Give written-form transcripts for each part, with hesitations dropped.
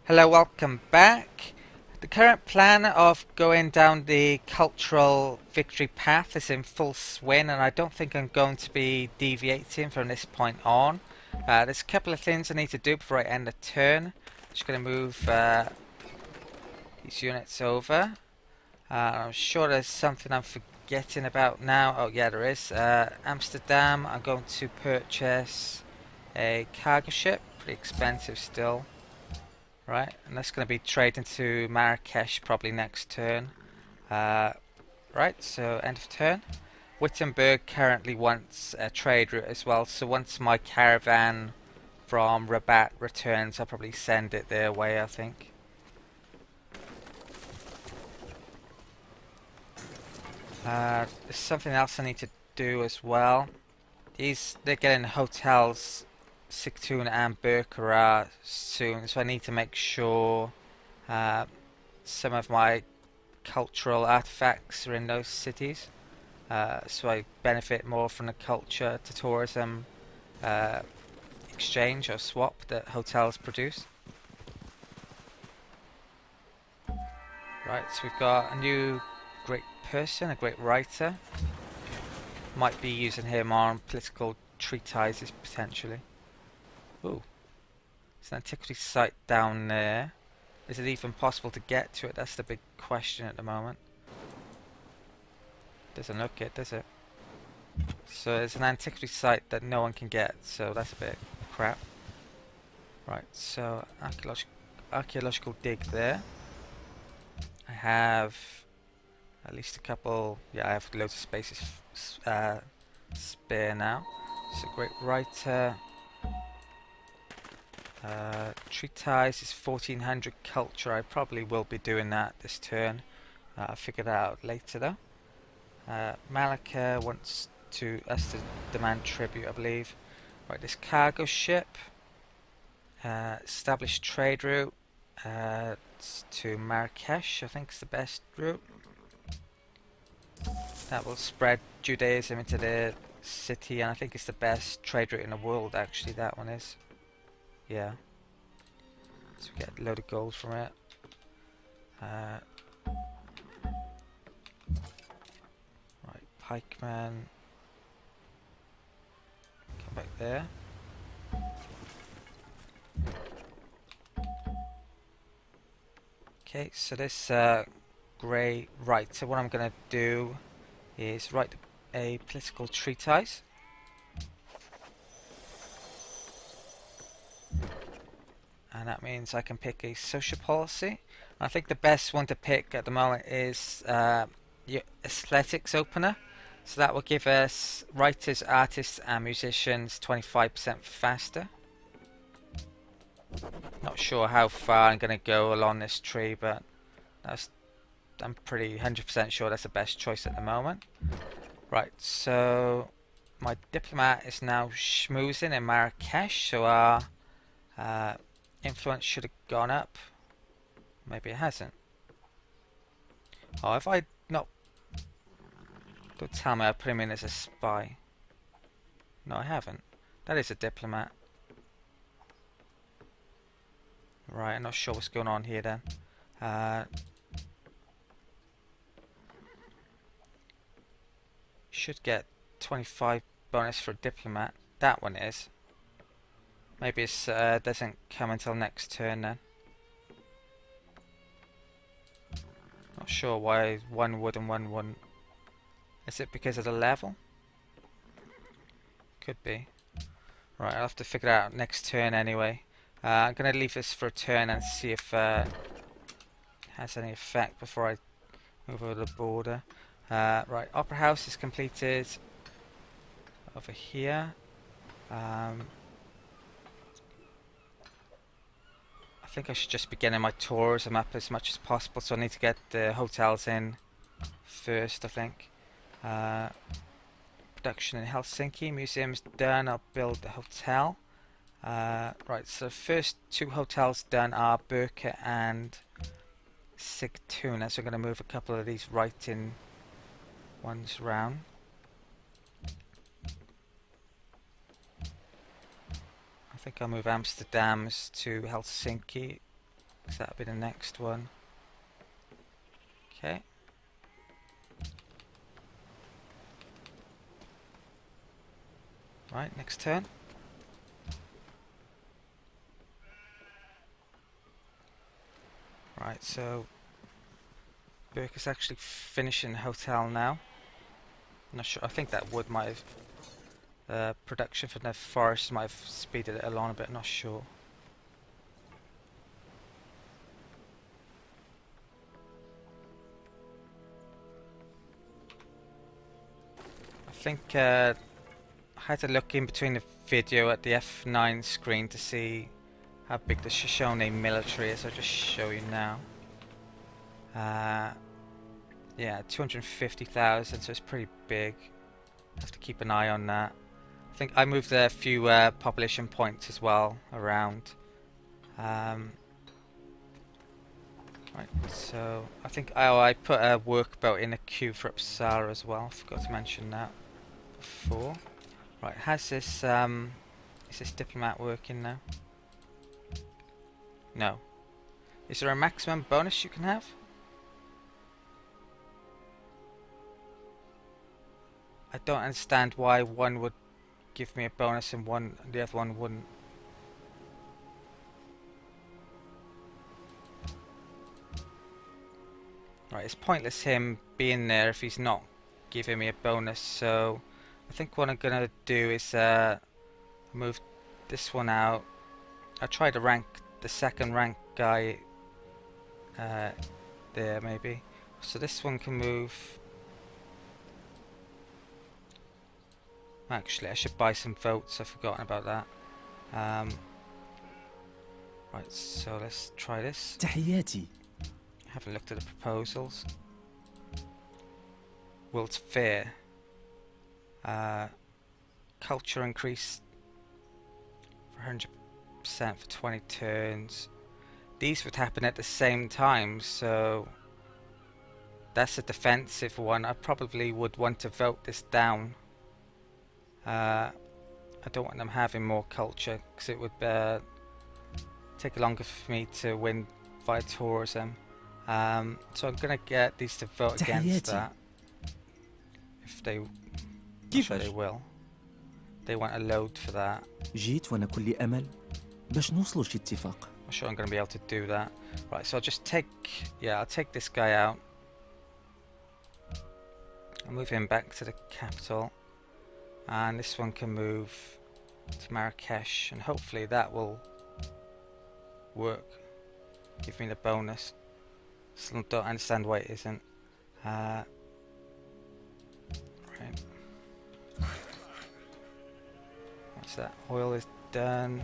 Hello, welcome back. The current plan of going down the cultural victory path is in full swing, and I don't think I'm going to be deviating from this point on. There's a couple of things I need to do before I end the turn. Just going to move these units over. I'm sure there's something I'm forgetting about now. Oh yeah, there is. Amsterdam, I'm going to purchase a cargo ship. Pretty expensive still. Right, and that's going to be trading to Marrakesh probably next turn. Right, so end of turn. Wittenberg currently wants a trade route as well, so once my caravan from Rabat returns, I'll probably send it their way, I think. There's something else I need to do as well. They're getting hotels, Siktoon and Berkara soon, so I need to make sure some of my cultural artifacts are in those cities, so I benefit more from the culture to tourism exchange or swap that hotels produce. Right, so we've got a new great person, a great writer. Might be using him on political treatises potentially. Ooh, there's an antiquity site down there. Is it even possible to get to it? That's the big question at the moment. Doesn't look it, does it? So there's an antiquity site that no one can get, so that's a bit crap. Right, so archaeological dig there. I have at least a couple. Yeah, I have loads of spaces spare now. So great writer. Treatise is 1400 culture. I probably will be doing that this turn. I'll figure that out later though. Malacca wants us to demand tribute, I believe. Right, this cargo ship. Established trade route to Marrakesh, I think is the best route. That will spread Judaism into the city, and I think it's the best trade route in the world, actually, that one is. Yeah. So we get a load of gold from it. Right, pikeman. Come back there. Okay, so this grey. Right, so what I'm going to do is write a political treatise. And that means I can pick a social policy. I think the best one to pick at the moment is your aesthetics opener. So that will give us writers, artists and musicians 25% faster. Not sure how far I'm going to go along this tree, but I'm pretty 100% sure that's the best choice at the moment. Right, so my diplomat is now schmoozing in Marrakesh, so our influence should have gone up. Maybe it hasn't. Oh, have I not? Don't tell me I put him in as a spy. No, I haven't. That is a diplomat. Right, I'm not sure what's going on here then. Should get 25 bonus for a diplomat. That one is. Maybe it doesn't come until next turn then. Not sure why one would and one wouldn't. Is it because of the level? Could be. Right, I'll have to figure it out next turn anyway. I'm going to leave this for a turn and see if it has any effect before I move over the border. Right, Opera House is completed over here. I think I should just be getting my tourism up as much as possible, so I need to get the hotels in first, I think. Production in Helsinki, museum's done, I'll build the hotel. Right, so first two hotels done are Burka and Sigtuna, so I'm going to move a couple of these writing ones round. I think I'll move Amsterdam's to Helsinki. because that'll be the next one. Okay. Right, next turn. Right, so Burke is actually finishing the hotel now. I'm not sure. I think that wood might have production from the forest might have speeded it along a bit. Not sure. I think I had to look in between the video at the F9 screen to see how big the Shoshone military is. I'll just show you now. Yeah, 250,000, so it's pretty big. Have to keep an eye on that. I think I moved a few population points as well around. Right, so I think I put a workboat in a queue for Uppsala as well. Forgot to mention that before. Right, has this is this diplomat working now? No. Is there a maximum bonus you can have? I don't understand why one would give me a bonus and the other one wouldn't. Right, it's pointless him being there if he's not giving me a bonus, so I think what I'm gonna do is move this one out. I'll try to rank the second rank guy there maybe. So this one can move. Actually, I should buy some votes. I've forgotten about that. Right, so let's try this. تحياتي. Haven't looked at the proposals. World's Fair. Culture increase for 100% for 20 turns. These would happen at the same time, so that's a defensive one. I probably would want to vote this down. I don't want them having more culture because it would take longer for me to win via tourism. So I'm gonna get these to vote against that. If they, I'm sure they will. They want a load for that. جيت وأنا كل أمل باش نوصلوا لشي اتفاق. I'm sure I'm gonna be able to do that. Right, so I'll just I'll take this guy out. I'll move him back to the capital. And this one can move to Marrakesh, and hopefully that will work. Give me the bonus. Still don't understand why it isn't. Right. What's that? Oil is done.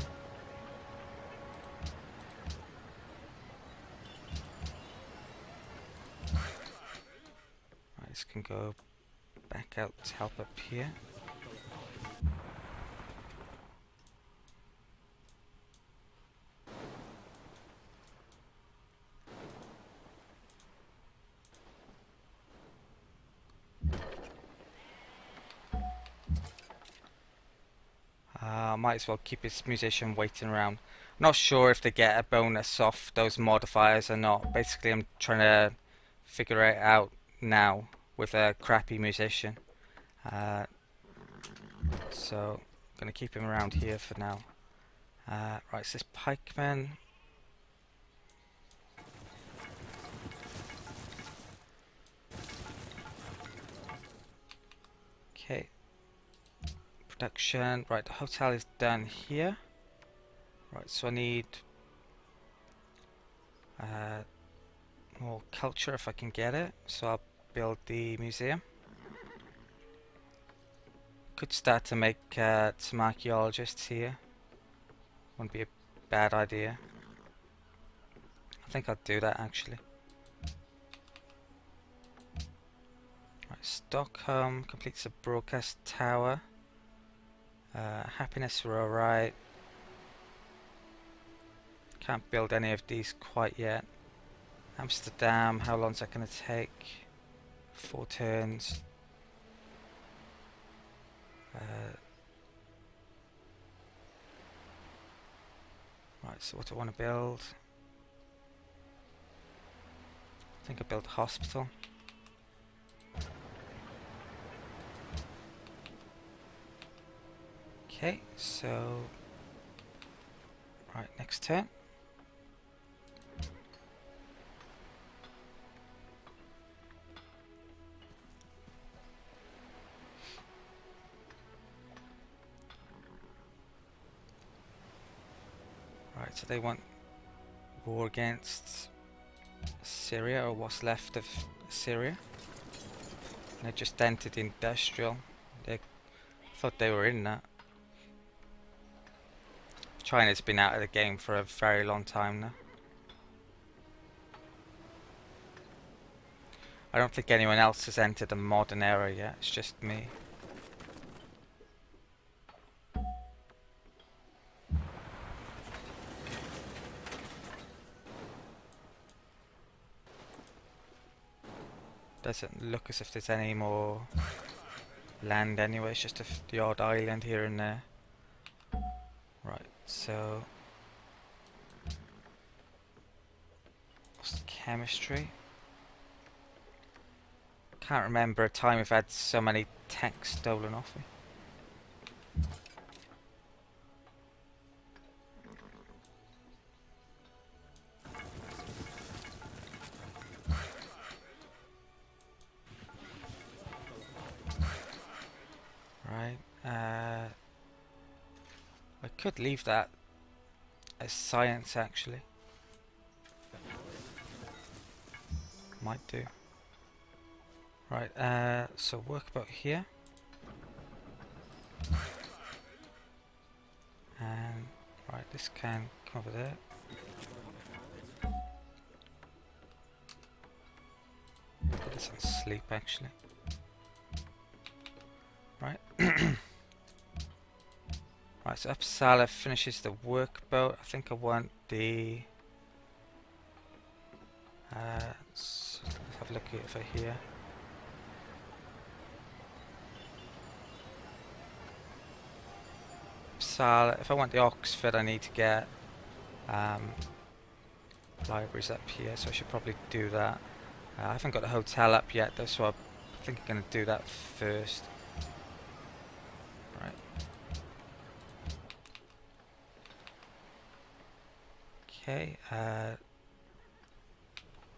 Right, this can go back out to help up here. Might as well keep his musician waiting around. Not sure if they get a bonus off those modifiers or not. Basically, I'm trying to figure it out now with a crappy musician. So I'm gonna keep him around here for now. Right, so this pikeman. Okay. Production. Right, the hotel is done here. Right, so I need more culture if I can get it. So I'll build the museum. Could start to make some archaeologists here. Wouldn't be a bad idea. I think I'll do that actually. Right, Stockholm completes the broadcast tower. Happiness, we're alright. Can't build any of these quite yet. Amsterdam, how long's that going to take? 4 turns. Right, so what do I want to build? I think I built a hospital. Okay, so right, next turn. Right, so they want war against Assyria, or what's left of Assyria. And they just entered industrial. They thought they were in that. China's been out of the game for a very long time now. I don't think anyone else has entered the modern era yet, it's just me. Doesn't look as if there's any more land anyway, it's just the odd island here and there. Right, so what's the chemistry? Can't remember a time we've had so many tanks stolen off me. Right, I could leave that as science actually. Might do. Right, so work about here. And right, this can come over there. Put this on sleep actually. Right. Right, so Uppsala finishes the workboat. I think I want the let's have a look over here. Uppsala, if I want the Oxford I need to get libraries up here, so I should probably do that. I haven't got the hotel up yet though, so I think I'm going to do that first. Right. Okay,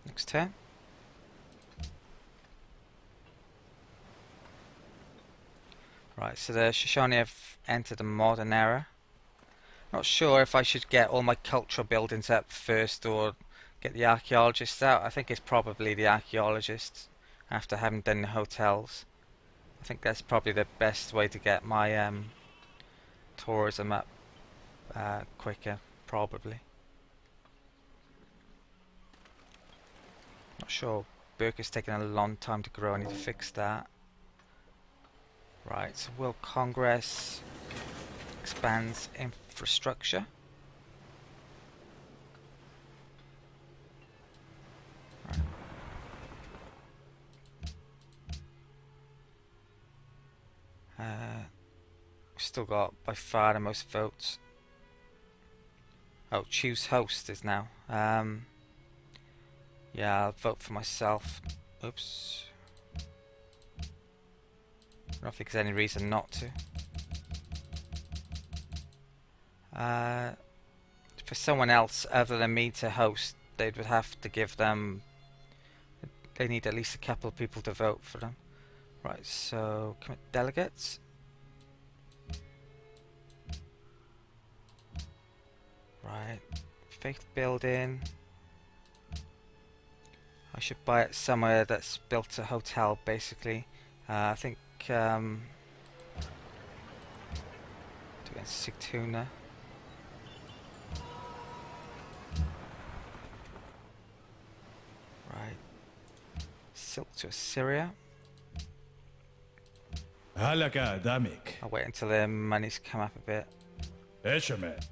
next turn. Right, so the Shoshone have entered the modern era. Not sure if I should get all my cultural buildings up first or get the archaeologists out. I think it's probably the archaeologists after having done the hotels. I think that's probably the best way to get my tourism up quicker, probably. Not sure. Burke is taking a long time to grow. I need to fix that. Right, so World Congress expands infrastructure. Right. We've still got by far the most votes. Oh, choose host is now. Yeah, I'll vote for myself. Oops. I don't think there's any reason not to. For someone else other than me to host, they would have to give them... They need at least a couple of people to vote for them. Right, so commit delegates. Right, faith building. I should buy it somewhere that's built a hotel, basically. I think doing Sigtuna. Right. Silk to Assyria. هلك دامك. I'll wait until their money's come up a bit. اشمع.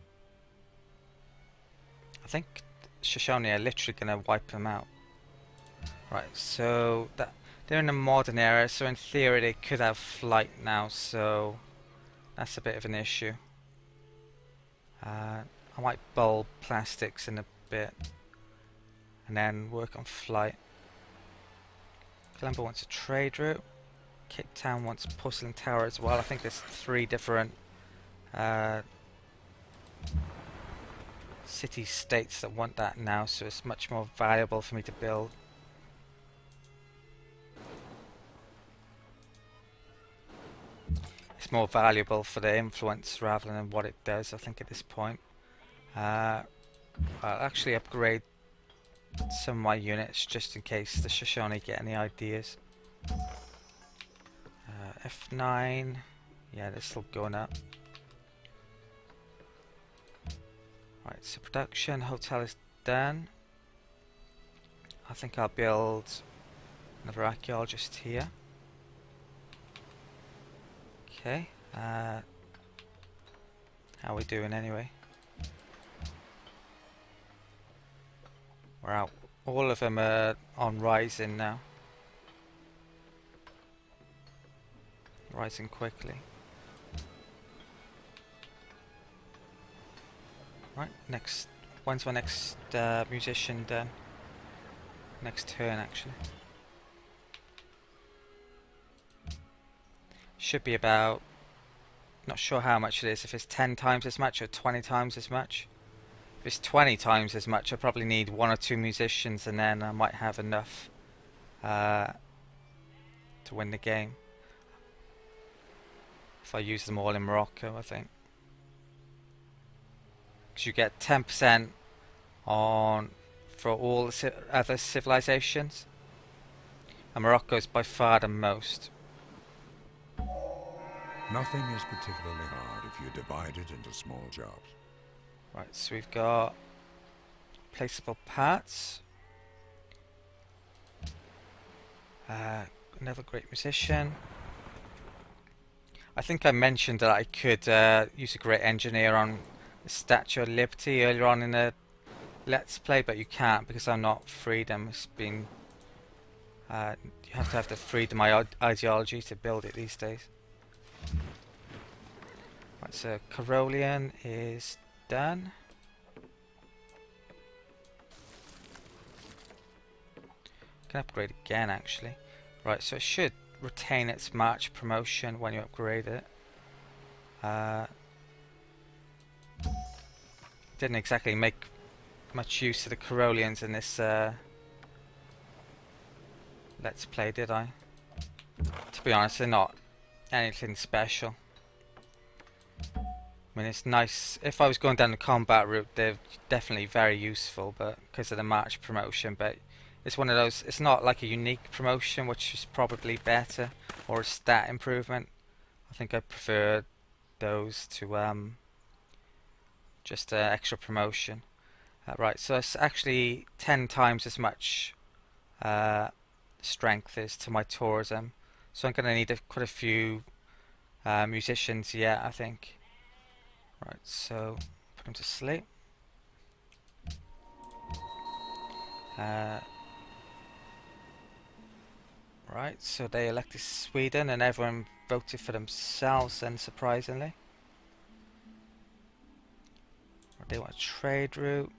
I think Shoshone are literally going to wipe them out. Right, so they're in the modern era, so in theory they could have flight now, so that's a bit of an issue. I might bulb plastics in a bit and then work on flight. Colombo wants a trade route. Cape Town wants Porcelain Tower as well. I think there's 3 different city-states that want that now, so it's much more valuable for me to build. It's more valuable for the influence rather than what it does, I think, at this point. I'll actually upgrade some of my units just in case the Shoshone get any ideas. F9. Yeah, they're still going up. Right, so production, hotel is done. I think I'll build another archaeologist here. Okay. How are we doing anyway? We're out. All of them are on rising now. Rising quickly. Right, next. When's my next musician done? Next turn, actually. Should be about. Not sure how much it is. If it's 10 times as much or 20 times as much. If it's 20 times as much, I probably need 1 or 2 musicians, and then I might have enough to win the game. If I use them all in Morocco, I think. Because you get 10% on for all the other civilizations, and Morocco is by far the most. Nothing is particularly hard if you divide it into small jobs. Right, so we've got placeable parts. Another great musician. I think I mentioned that I could use a great engineer on the Statue of Liberty earlier on in the Let's Play, but you can't because I'm not freedom. It's been you have to have the freedom ideology to build it these days. Right, so Carolean is done. Can upgrade again actually. Right, so it should retain its March promotion when you upgrade it. Didn't exactly make much use of the Caroleans in this Let's Play, did I? To be honest, they're not anything special. I mean, it's nice. If I was going down the combat route, they're definitely very useful, but because of the March promotion. But it's one of those. It's not like a unique promotion, which is probably better, or a stat improvement. I think I prefer those to just extra promotion. Right, so it's actually 10 times as much strength is to my tourism. So I'm going to need quite a few musicians yet, I think. Right, so put them to sleep. Right, so they elected Sweden and everyone voted for themselves then, surprisingly. Or they want a trade route.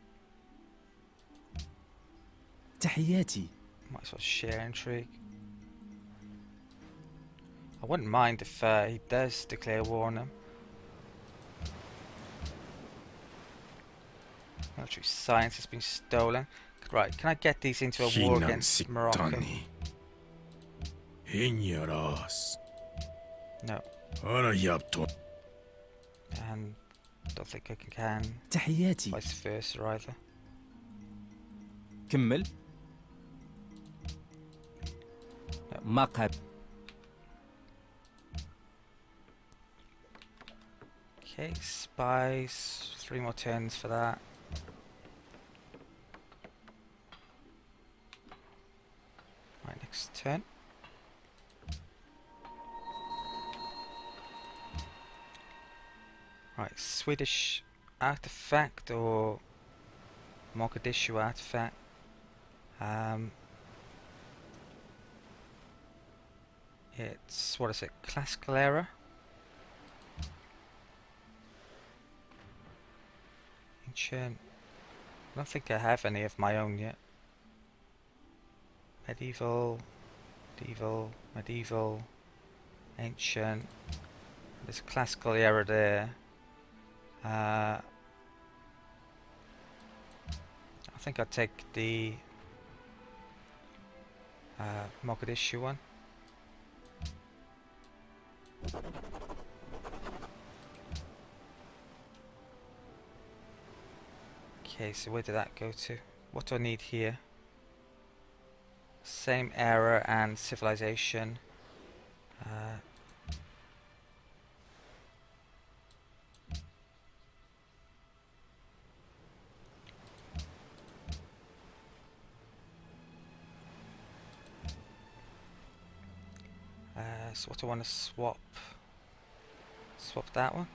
تحياتي. Might as well share intrigue. I wouldn't mind if he does declare war on them. Military science has been stolen. Right, can I get these into a war against Morocco? No. And don't think I can. تحياتي. Vice versa either. كمل. ما قاب. Okay, spies. 3 more turns for that. Right, next turn. Right, Swedish artifact or Mogadishu artifact. It's, what is it, classical era? Ancient. I don't think I have any of my own yet. Medieval, medieval, ancient. There's a classical era there. I think I'd take the Mogadishu one. Okay, so where did that go to? What do I need here? Same era and civilization. So what do I want to swap? Swap that one.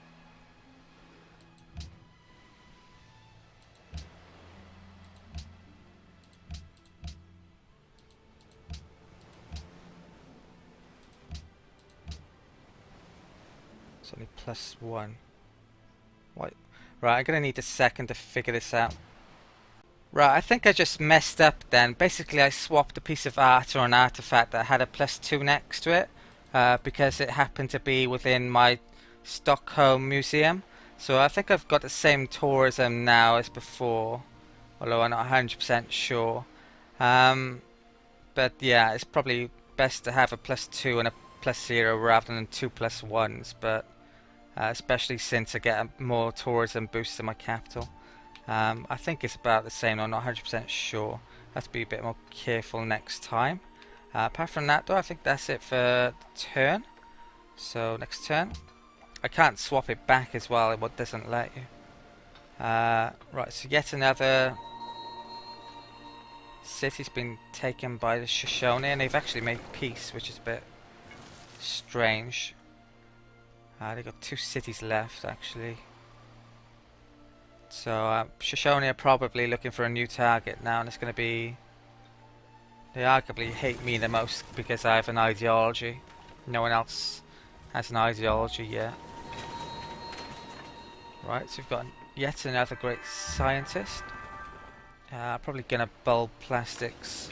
It's only +1. What? Right, I'm gonna need a second to figure this out. Right, I think I just messed up then. Basically, I swapped a piece of art or an artifact that had a +2 next to it because it happened to be within my Stockholm museum. So I think I've got the same tourism now as before, although I'm not 100% sure. But yeah, it's probably best to have a +2 and a +0 rather than 2 +1s, but especially since I get a more tourism boost in my capital. I think it's about the same. I'm not 100% sure. Have to be a bit more careful next time. Apart from that though, I think that's it for the turn. So next turn. I can't swap it back as well, it doesn't let you. Right, so yet another city's been taken by the Shoshone, and they've actually made peace, which is a bit strange. They've got 2 cities left actually. So Shoshone are probably looking for a new target now, and it's going to be... They arguably hate me the most because I have an ideology. No one else has an ideology yet. Right, so we've got yet another great scientist. Probably going to bulb plastics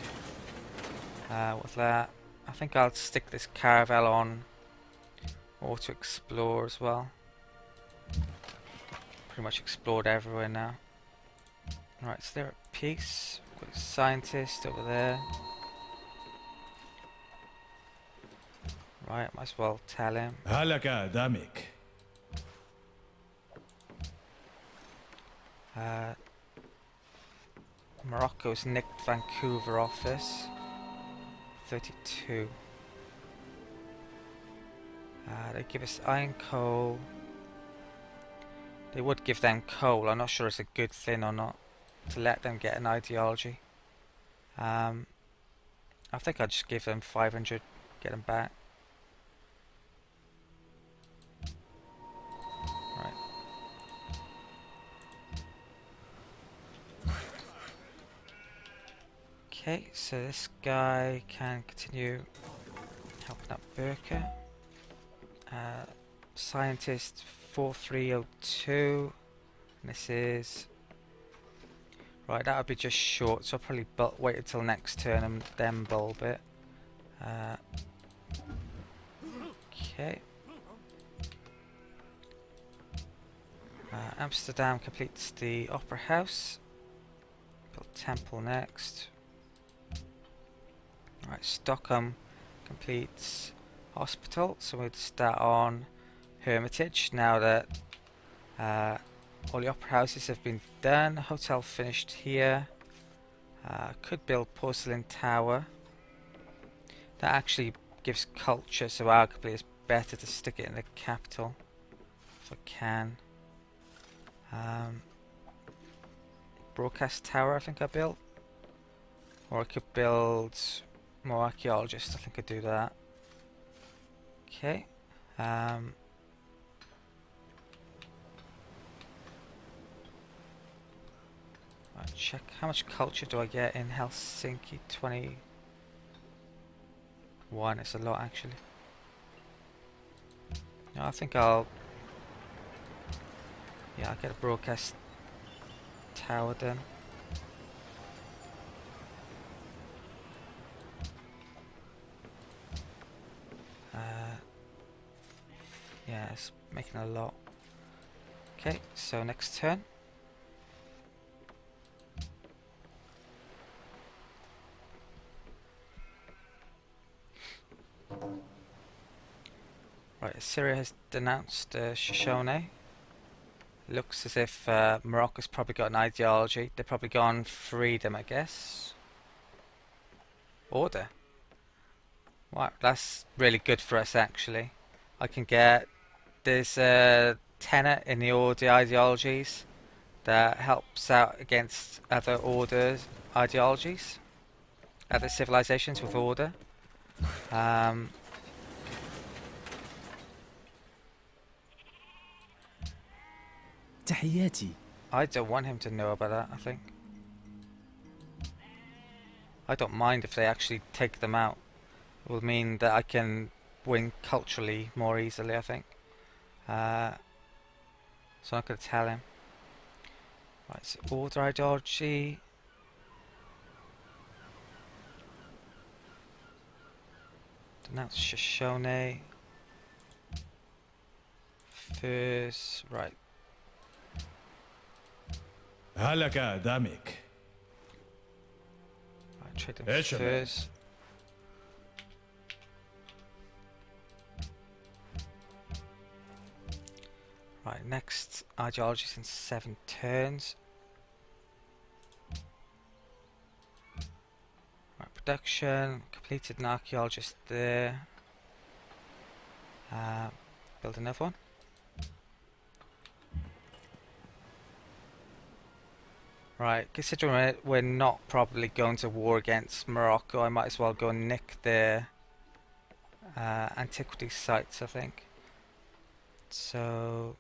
with that. I think I'll stick this caravel on auto explore as well. Pretty much explored everywhere now. Right, so they're at peace. Got a scientist over there. Right, might as well tell him. هلك دامك. Morocco's nicked Vancouver office. 32. They give us iron coal. They would give them coal. I'm not sure it's a good thing or not to let them get an ideology. I think I'd just give them 500, get them back. Right. Okay, so this guy can continue helping out Burka. Scientist 4302. And this is... Right, that would be just short, so I'll probably wait until next turn and then bulb it. Okay. Amsterdam completes the Opera House. Build Temple next. Right, Stockholm completes Hospital, so we'll start on Hermitage now that all the opera houses have been done. Hotel finished here. Could build Porcelain Tower. That actually gives culture, so arguably it's better to stick it in the capital if I can. Broadcast Tower I think I built. Or I could build more archaeologists, I think I'd do that. Okay. Right, check how much culture do I get in Helsinki. 21. It's a lot actually. No, I think I'll get a broadcast tower done. it's making a lot. Okay, so next turn. Right, Assyria has denounced Shoshone. Looks as if Morocco's probably got an ideology. They've probably gone freedom, I guess. Order. Wow, that's really good for us actually. I can get... There's a tenet in the order ideologies that helps out against other orders ideologies. Other civilizations with order. تحياتي. I don't want him to know about that, I think. I don't mind if they actually take them out. It will mean that I can win culturally more easily, I think. So I'm not going to tell him. Right, so order ideology. Denounce Shoshone. First, right. هلك دمك. Right, trade them Yes, sir, man. first. Right, next ideologies in 7 turns. Right, production, completed an archaeologist there. Build another one. Right, considering we're not probably going to war against Morocco, I might as well go and nick their antiquity sites, I think. So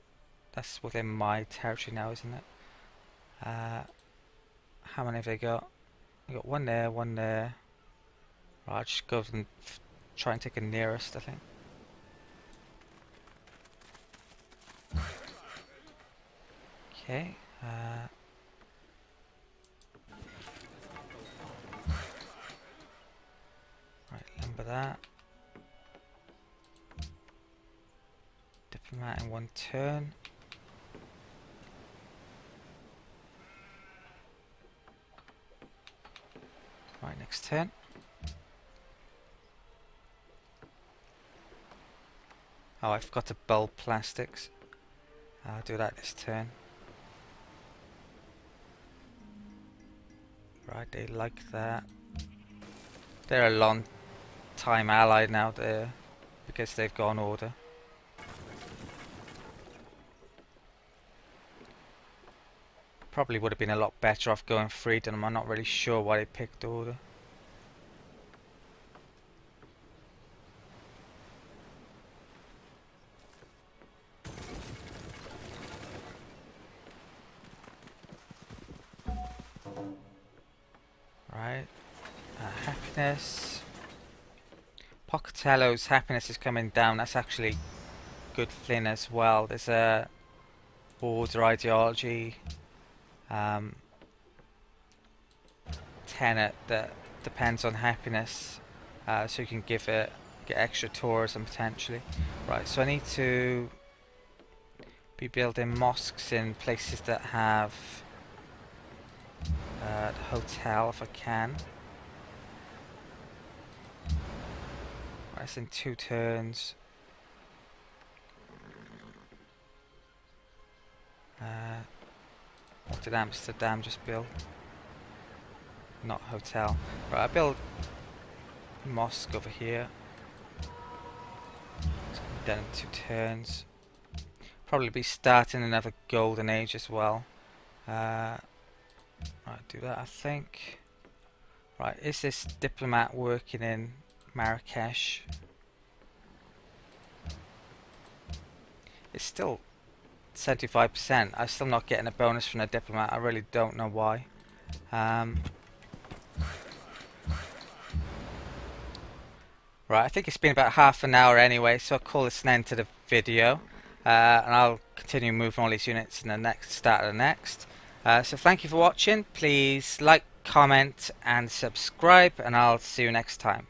that's within my territory now, isn't it? How many have they got? They got one there, one there. Right, I'll just go and try and take a nearest, I think. Okay. Right, remember that. Diplomat in 1 turn. Right, next turn. Oh, I forgot to bulb plastics. I'll do that this turn. Right, they like that. They're a long time ally now there because they've gone order. Probably would have been a lot better off going freedom. I'm not really sure why they picked order. Right, happiness. Pocatello's happiness is coming down. That's actually good Flynn as well. There's a order ideology tenet that depends on happiness, so you can give it, get extra tourism potentially. Right, so I need to be building mosques in places that have the hotel if I can. Right, that's in 2 turns. What did Amsterdam just build? Not hotel. Right, I build mosque over here. It's gonna be done in 2 turns. Probably be starting another golden age as well. Right, do that I think. Right, is this diplomat working in Marrakesh? It's still 75%. I'm still not getting a bonus from the diplomat. I really don't know why. Right, I think it's been about half an hour anyway, so I'll call this an end to the video. And I'll continue moving all these units in the next start of the next. So thank you for watching. Please like, comment and subscribe, and I'll see you next time.